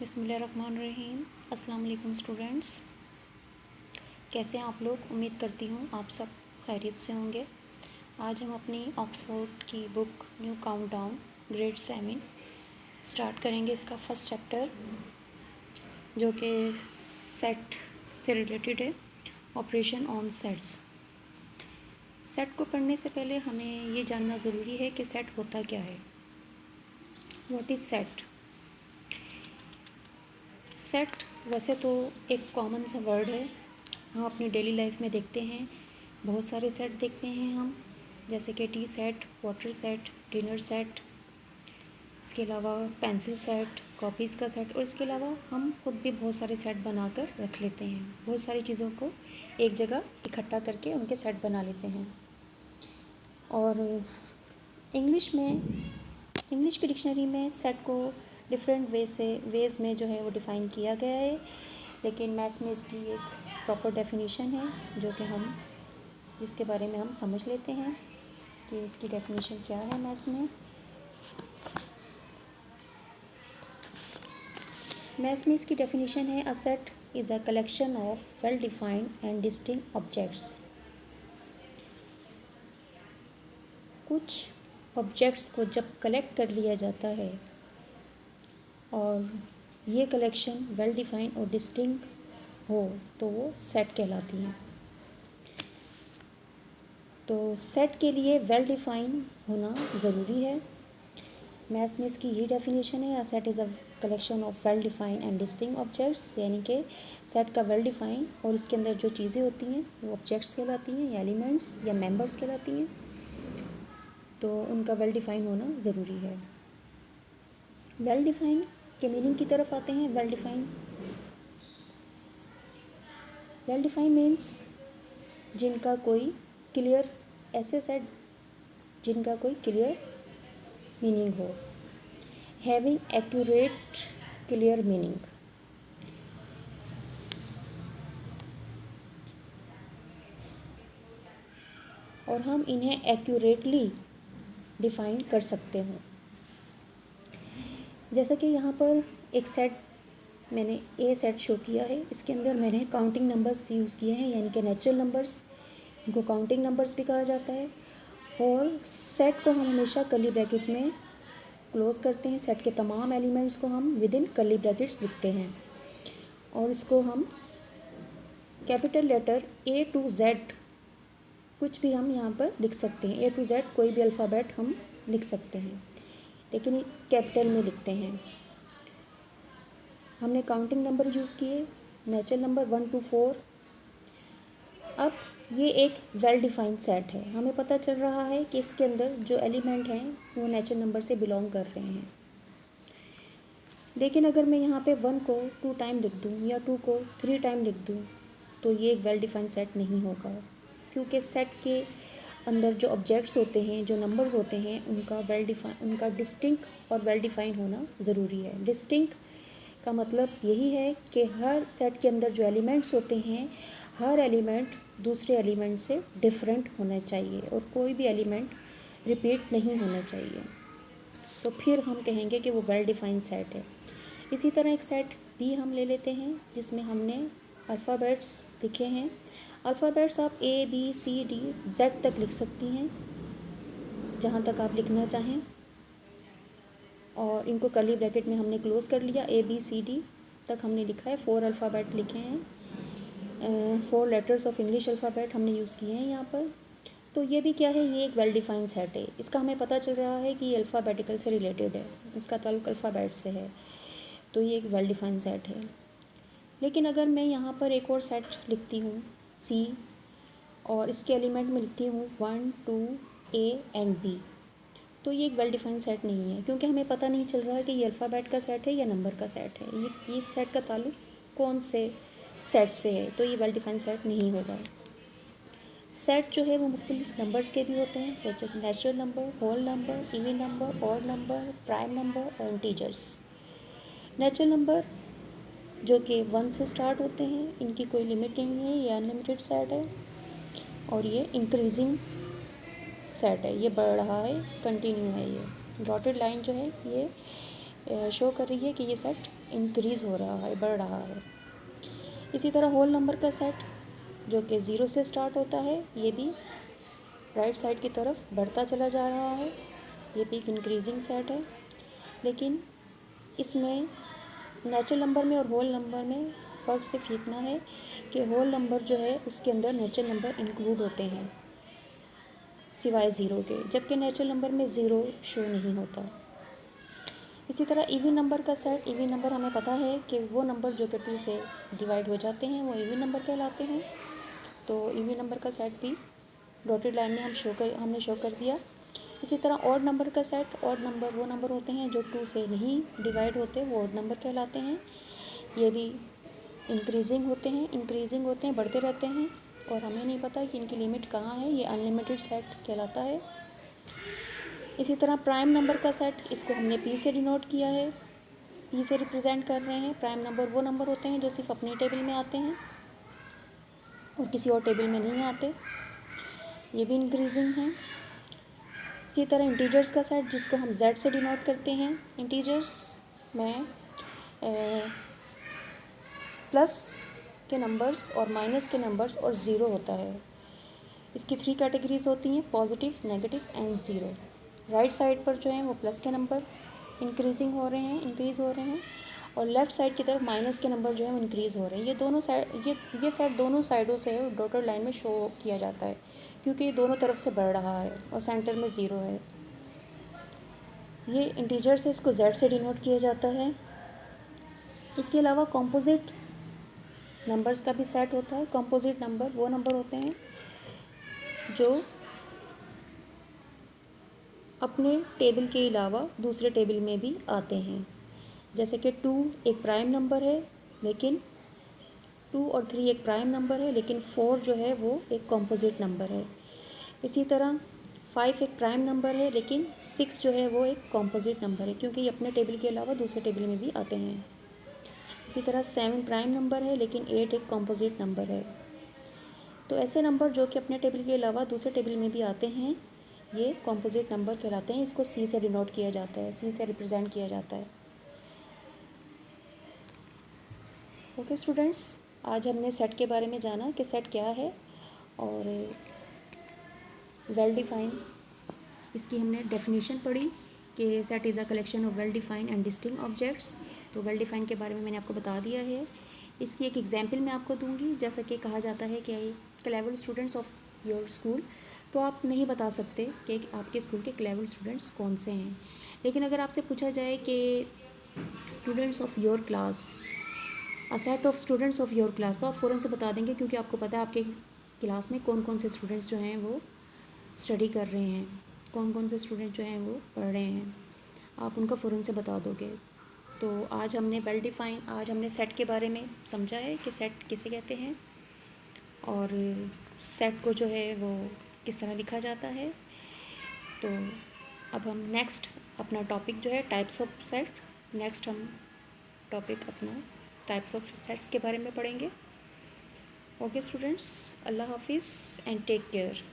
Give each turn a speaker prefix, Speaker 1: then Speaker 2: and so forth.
Speaker 1: बिस्मिल्लाहिर्रहमानिर्रहीम। अस्सलाम वालेकुम स्टूडेंट्स, कैसे हैं आप लोग। उम्मीद करती हूँ आप सब खैरियत से होंगे। आज हम अपनी ऑक्सफोर्ड की book new countdown grade 7 start करेंगे। इसका फर्स्ट चैप्टर जो कि सेट से रिलेटेड है, ऑपरेशन ऑन सेट्स। सेट को पढ़ने से पहले हमें ये जानना ज़रूरी है कि सेट होता क्या है। What is set. सेट वैसे तो एक कॉमन सा वर्ड है, हम अपनी डेली लाइफ में देखते हैं। बहुत सारे सेट देखते हैं हम, जैसे कि T set, water set, dinner set, इसके अलावा पेंसिल सेट, कॉपीज़ का सेट, और इसके अलावा हम खुद भी बहुत सारे सेट बनाकर रख लेते हैं। बहुत सारी चीज़ों को एक जगह इकट्ठा करके उनके सेट बना लेते हैं। और इंग्लिश की डिक्शनरी में सेट को डिफरेंट वेज़ में जो है वो डिफ़ाइन किया गया है, लेकिन मैथ्स में इसकी एक प्रॉपर डेफिनेशन है जो कि जिसके बारे में हम समझ लेते हैं कि इसकी डेफिनेशन क्या है। मैथ्स में इसकी डेफिनेशन है, a set is a collection of well defined and distinct objects. कुछ ऑब्जेक्ट्स को जब कलेक्ट कर लिया जाता है और ये कलेक्शन वेल डिफाइन और डिस्टिंक्ट हो तो वो सेट कहलाती हैं। तो सेट के लिए वेल डिफाइन होना ज़रूरी है। मैथ्स में इसकी यही डेफिनेशन है, a set is a collection of well define and distinct objects, यानी कि सेट का वेल डिफाइन और इसके अंदर जो चीज़ें होती हैं वो ऑब्जेक्ट्स कहलाती हैं, या एलिमेंट्स या मेंबर्स कहलाती हैं। तो उनका वेल डिफाइन होना ज़रूरी है। वेल डिफाइन के मीनिंग की तरफ आते हैं। वेल डिफाइन मीन्स जिनका कोई क्लियर, ऐसे सेट जिनका कोई क्लियर मीनिंग हो, हैविंग एक्यूरेट क्लियर मीनिंग। और हम इन्हें एक्यूरेटली डिफ़ाइन कर सकते हैं। जैसा कि यहाँ पर एक सेट मैंने ए सेट शो किया है, इसके अंदर मैंने काउंटिंग नंबर्स यूज़ किए हैं, यानी कि नेचुरल नंबर्स, इनको काउंटिंग नंबर्स भी कहा जाता है। और सेट को हम हमेशा कर्ली ब्रैकेट में क्लोज करते हैं। सेट के तमाम एलिमेंट्स को हम विद इन कर्ली ब्रैकेट्स लिखते हैं, और इसको हम capital letter A to Z कुछ भी हम यहाँ पर लिख सकते हैं। ए टू जेड कोई भी अल्फ़ाबेट हम लिख सकते हैं, लेकिन कैपिटल में लिखते हैं। हमने काउंटिंग नंबर यूज़ किए, नेचुरल नंबर 1 to 4। अब ये एक वेल डिफाइंड सेट है, हमें पता चल रहा है कि इसके अंदर जो एलिमेंट हैं वो नेचुरल नंबर से बिलोंग कर रहे हैं। लेकिन अगर मैं यहाँ पे 1 को 2 टाइम लिख दूँ या 2 को 3 टाइम लिख दूँ तो ये एक वेल डिफाइंड सेट नहीं होगा, क्योंकि सेट के अंदर जो ऑब्जेक्ट्स होते हैं, जो नंबर्स होते हैं, उनका डिस्टिंक्ट और वेल डिफाइन होना ज़रूरी है। डिस्टिंक्ट का मतलब यही है कि हर सेट के अंदर जो एलिमेंट्स होते हैं, हर एलिमेंट दूसरे एलिमेंट से डिफरेंट होना चाहिए और कोई भी एलिमेंट रिपीट नहीं होना चाहिए, तो फिर हम कहेंगे कि वो वेल डिफाइंड सेट है। इसी तरह एक सेट भी हम ले लेते हैं जिसमें हमने अल्फ़ाबेट्स लिखे हैं। अल्फ़ाबेट्स आप ABCD Z तक लिख सकती हैं, जहाँ तक आप लिखना चाहें, और इनको कर्ली ब्रैकेट में हमने क्लोज़ कर लिया। ABCD तक हमने लिखा है, 4 अल्फ़ाबेट लिखे हैं, 4 लेटर्स ऑफ इंग्लिश अल्फ़ाबेट हमने यूज़ किए हैं यहाँ पर। तो ये भी क्या है, ये एक वेल डिफाइंड सेट है। इसका हमें पता चल रहा है कि ये अल्फ़ाबेटिकल से रिलेटेड है, इसका ताल्लुक़ अल्फ़ाबेट से है, तो ये एक वेल डिफाइंड सेट है। लेकिन अगर मैं यहाँ पर एक और सेट लिखती हूँ C, और इसके एलिमेंट में लिखती हूँ 1 2 A and B, तो ये एक वेल डिफाइंड सेट नहीं है, क्योंकि हमें पता नहीं चल रहा है कि ये अल्फ़ाबेट का सेट है या नंबर का सेट है। ये सेट का ताल्लुक़ कौन से सेट से है, तो ये वेल डिफाइंड सेट नहीं होगा। सेट जो है वो मुख्तलिफ नंबर्स के भी होते हैं, जैसे natural number, whole number, even number, odd number, prime number और इंटीजर्स। नेचुरल नंबर जो कि 1 से स्टार्ट होते हैं, इनकी कोई लिमिट नहीं है, ये अनलिमिटेड सेट है, और ये इंक्रीजिंग सेट है, ये बढ़ रहा है, कंटिन्यू है। ये डॉटेड लाइन जो है ये शो कर रही है कि ये सेट इंक्रीज़ हो रहा है, बढ़ रहा है। इसी तरह होल नंबर का सेट जो कि 0 से स्टार्ट होता है, ये भी राइट साइड की तरफ बढ़ता चला जा रहा है। ये भी एक इंक्रीजिंग सेट है। लेकिन इसमें नेचुरल नंबर में और होल नंबर में फ़र्क सिर्फ इतना है कि होल नंबर जो है उसके अंदर नेचुरल नंबर इंक्लूड होते हैं सिवाय ज़ीरो के, जबकि नेचुरल नंबर में ज़ीरो शो नहीं होता। इसी तरह इवन नंबर का सेट, इवन नंबर हमें पता है कि वो नंबर जो कि 2 से डिवाइड हो जाते हैं वो इवन नंबर कहलाते हैं। तो इवन नंबर का सेट भी डॉटेड लाइन में हमने शो कर दिया। इसी तरह ऑड नंबर का सेट, ऑड नंबर वो नंबर होते हैं जो 2 से नहीं डिवाइड होते, वो ऑड नंबर कहलाते हैं। ये भी इंक्रीजिंग होते हैं, बढ़ते रहते हैं और हमें नहीं पता कि इनकी लिमिट कहाँ है। ये अनलिमिटेड सेट कहलाता है। इसी तरह प्राइम नंबर का सेट, इसको हमने पी से डिनोट किया है, पी से रिप्रेजेंट कर रहे हैं। प्राइम नंबर वो नंबर होते हैं जो सिर्फ अपने टेबल में आते हैं और किसी और टेबल में नहीं आते। ये भी इंक्रीजिंग है। इसी तरह इंटीजर्स का सेट जिसको हम जेड से डिनोट करते हैं। इंटीजर्स में प्लस के नंबर्स और माइनस के नंबर्स और ज़ीरो होता है। इसकी 3 कैटेगरीज होती हैं, positive, negative and zero. Right side पर जो है वो प्लस के नंबर इंक्रीज़ हो रहे हैं और लेफ़्ट साइड की तरफ माइनस के नंबर जो है वो इंक्रीज़ हो रहे हैं। ये दोनों साइड ये सेट दोनों साइडों से डॉटेड लाइन में शो किया जाता है क्योंकि ये दोनों तरफ से बढ़ रहा है और सेंटर में ज़ीरो है। ये इंटीजर से इसको जेड से डिनोट किया जाता है। इसके अलावा कॉम्पोजिट नंबर्स का भी सेट होता है। कॉम्पोजिट नंबर वो नंबर होते हैं जो अपने टेबल के अलावा दूसरे टेबल में भी आते हैं। जैसे कि 2 एक प्राइम नंबर है लेकिन 2 और 3 एक प्राइम नंबर है लेकिन 4 जो है वो एक कॉम्पोजिट नंबर है। इसी तरह 5 एक प्राइम नंबर है लेकिन 6 जो है वो एक कॉम्पोजिट नंबर है क्योंकि ये अपने टेबल के अलावा दूसरे टेबल में भी आते हैं। इसी तरह 7 प्राइम नंबर है लेकिन 8 एक कॉम्पोजिट नंबर है। तो ऐसे नंबर जो कि अपने टेबल के अलावा दूसरे टेबल में भी आते हैं ये कॉम्पोजिट नंबर कहलाते हैं। इसको सी से डिनोट किया जाता है, सी से रिप्रेजेंट किया जाता है। ओके स्टूडेंट्स, आज हमने सेट के बारे में जाना कि सेट क्या है और वेल डिफाइन इसकी हमने डेफिनेशन पढ़ी कि set is a collection of well define and distinct objects. तो वेल डिफाइन के बारे में मैंने आपको बता दिया है। इसकी एक एग्जांपल मैं आपको दूंगी। जैसा कि कहा जाता है कि clever students of your school, तो आप नहीं बता सकते कि आपके स्कूल के क्लेवर स्टूडेंट्स कौन से हैं। लेकिन अगर आपसे पूछा जाए कि students of your class, a set of students of your class, तो आप फ़ौरन से बता देंगे क्योंकि आपको पता है आपके क्लास में कौन कौन से स्टूडेंट्स जो हैं वो स्टडी कर रहे हैं, कौन कौन से स्टूडेंट जो हैं वो पढ़ रहे हैं, आप उनका फ़ौरन से बता दोगे। तो आज हमने आज हमने सेट के बारे में समझा है कि सेट किसे कहते हैं और सेट को जो है वो किस तरह लिखा जाता है। तो अब हम नेक्स्ट अपना टॉपिक जो है टाइप्स ऑफ सेट, नेक्स्ट हम टॉपिक अपना टाइप्स ऑफ सेट्स के बारे में पढ़ेंगे। ओके स्टूडेंट्स, अल्लाह हाफिज़ एंड टेक केयर।